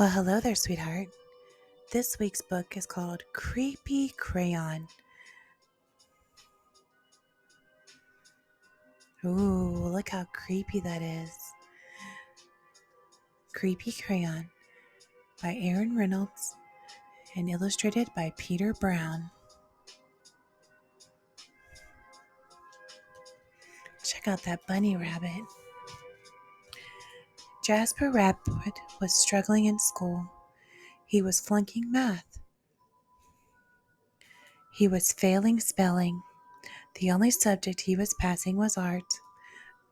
Well, hello there, sweetheart. This week's book is called Creepy Crayon. Ooh, look how creepy that is. Creepy Crayon by Reynolds and illustrated by Peter Brown. Check out that bunny rabbit. Jasper Rabbit was struggling in school. He was flunking math. He was failing spelling. The only subject he was passing was art.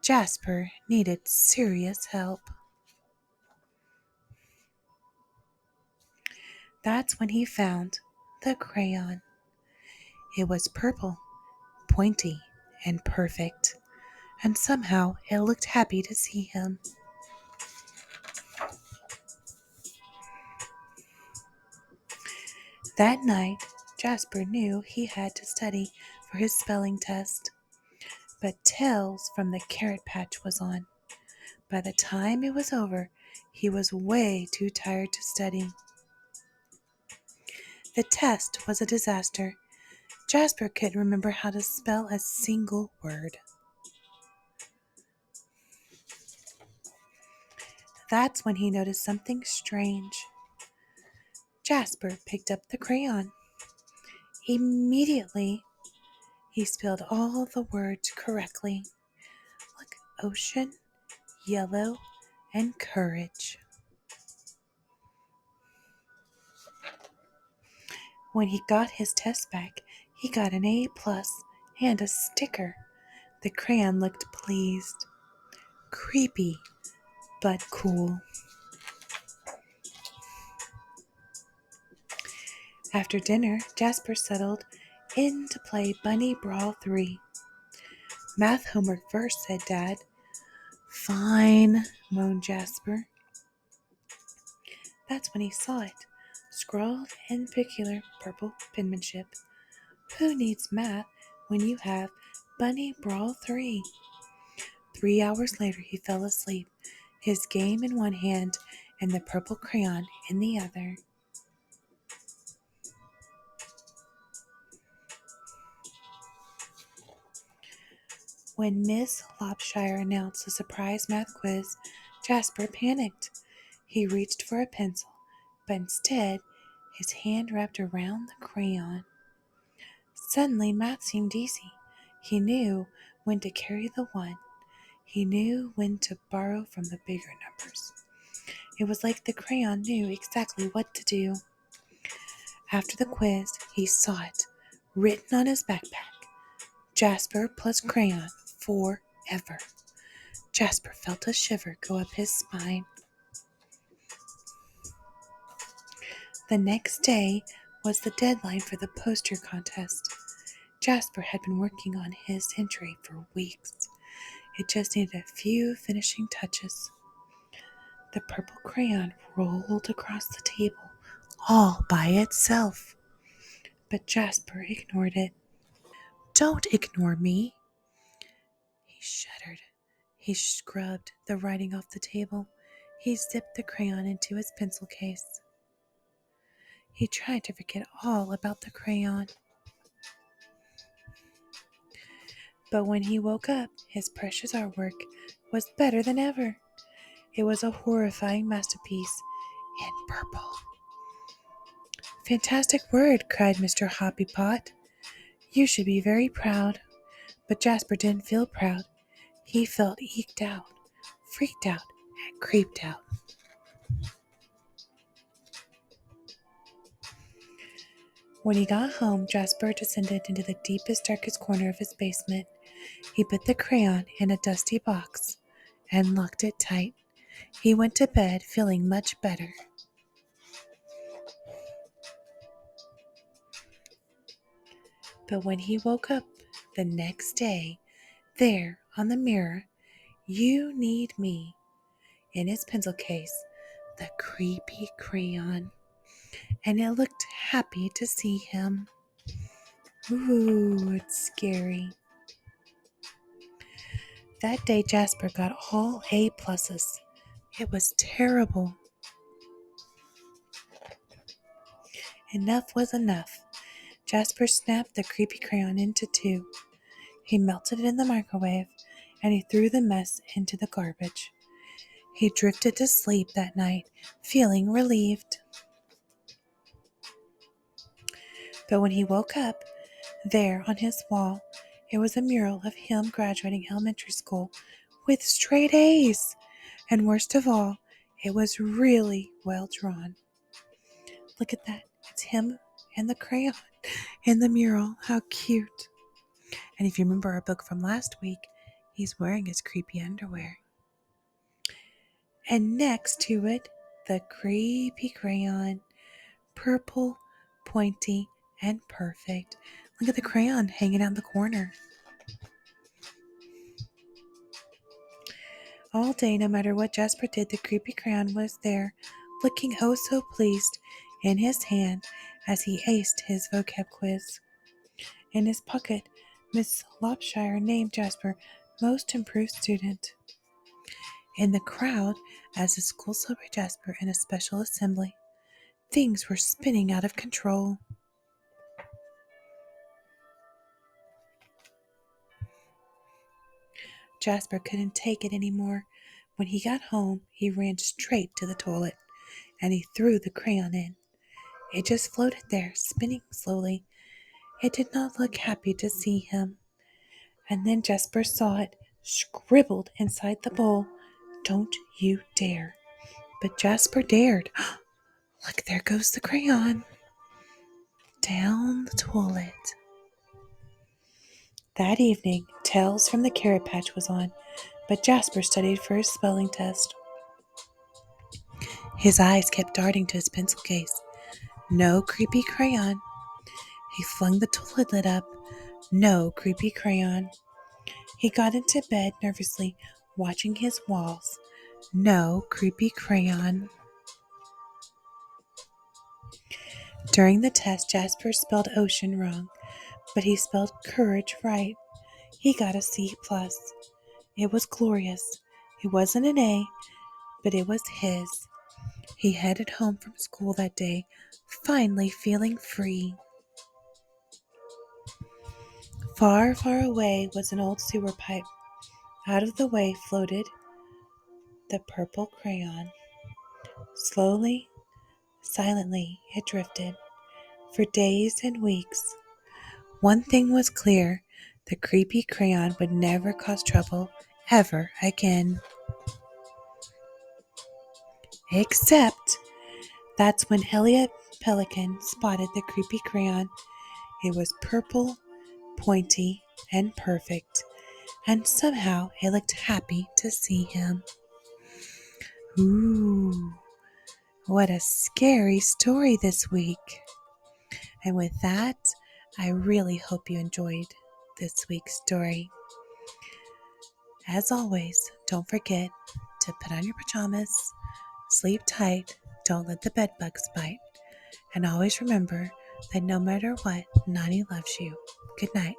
Jasper needed serious help. That's when he found the crayon. It was purple, pointy, and perfect, and somehow it looked happy to see him. That night, Jasper knew he had to study for his spelling test, but Tales from the Carrot Patch was on. By the time it was over, he was way too tired to study. The test was a disaster. Jasper couldn't remember how to spell a single word. That's when he noticed something strange. Jasper picked up the crayon. Immediately, he spelled all the words correctly, like ocean, yellow, and courage. When he got his test back, he got an A+ and a sticker. The crayon looked pleased. Creepy, but cool. After dinner, Jasper settled in to play Bunny Brawl 3. Math homework first, said Dad. Fine, moaned Jasper. That's when he saw it, scrawled in peculiar purple penmanship. Who needs math when you have Bunny Brawl 3? 3 hours later he fell asleep, his game in one hand and the purple crayon in the other. When Miss Lopshire announced the surprise math quiz, Jasper panicked. He reached for a pencil, but instead his hand wrapped around the crayon. Suddenly math seemed easy. He knew when to carry the one. He knew when to borrow from the bigger numbers. It was like the crayon knew exactly what to do. After the quiz, he saw it, written on his backpack. Jasper plus crayon forever. Jasper felt a shiver go up his spine. The next day was the deadline for the poster contest. Jasper had been working on his entry for weeks. It just needed a few finishing touches. The purple crayon rolled across the table all by itself. But Jasper ignored it. Don't ignore me. He shuddered. He scrubbed the writing off the table. He zipped the crayon into his pencil case. He tried to forget all about the crayon. But when he woke up, his precious artwork was better than ever. It was a horrifying masterpiece in purple. Fantastic word, cried Mr. Hoppypot. You should be very proud. But Jasper didn't feel proud. He felt eked out, freaked out, and creeped out. When he got home, Jasper descended into the deepest, darkest corner of his basement. He put the crayon in a dusty box and locked it tight. He went to bed feeling much better. But when he woke up the next day, there on the mirror, "You Need Me," in his pencil case, the creepy crayon, and it looked happy to see him. Ooh, it's scary. That day Jasper got all A+. It was terrible. Enough was enough. Jasper snapped the creepy crayon into two. He melted it in the microwave, and he threw the mess into the garbage. He drifted to sleep that night, feeling relieved. But when he woke up, there on his wall, it was a mural of him graduating elementary school with straight A's. And worst of all, it was really well drawn. Look at that. It's him and the crayon in the mural. How cute. And if you remember our book from last week, he's wearing his creepy underwear. And next to it, the creepy crayon, purple, pointy, and perfect. Look at the crayon hanging out in the corner. All day, no matter what Jasper did, the creepy crayon was there, looking oh so pleased in his hand as he aced his vocab quiz. In his pocket, Miss Lopshire named Jasper Most Improved Student. In the crowd, as the school celebrated Jasper in a special assembly, things were spinning out of control. Jasper couldn't take it anymore. When he got home, he ran straight to the toilet, and he threw the crayon in. It just floated there, spinning slowly. It did not look happy to see him. And then Jasper saw it, scribbled inside the bowl, "Don't you dare." But Jasper dared. Look, there goes the crayon. Down the toilet. That evening, Tales from the Carrot Patch was on, but Jasper studied for his spelling test. His eyes kept darting to his pencil case. No creepy crayon. He flung the toilet lid up. No creepy crayon. He got into bed nervously, watching his walls. No creepy crayon. During the test, Jasper spelled ocean wrong, but he spelled courage right. He got a C+. It was glorious. It wasn't an A, but it was his. He headed home from school that day, finally feeling free. Far, far away was an old sewer pipe. Out of the way floated the purple crayon. Slowly, silently, it drifted. For days and weeks. One thing was clear. The creepy crayon would never cause trouble ever again. Except that's when Elliot Pelican spotted the creepy crayon. It was purple, pointy, and perfect, and somehow it looked happy to see him. Ooh, what a scary story this week. And with that, I really hope you enjoyed this week's story. As always, don't forget to put on your pajamas, sleep tight, don't let the bed bugs bite, and always remember that no matter what, Nani loves you. Good night.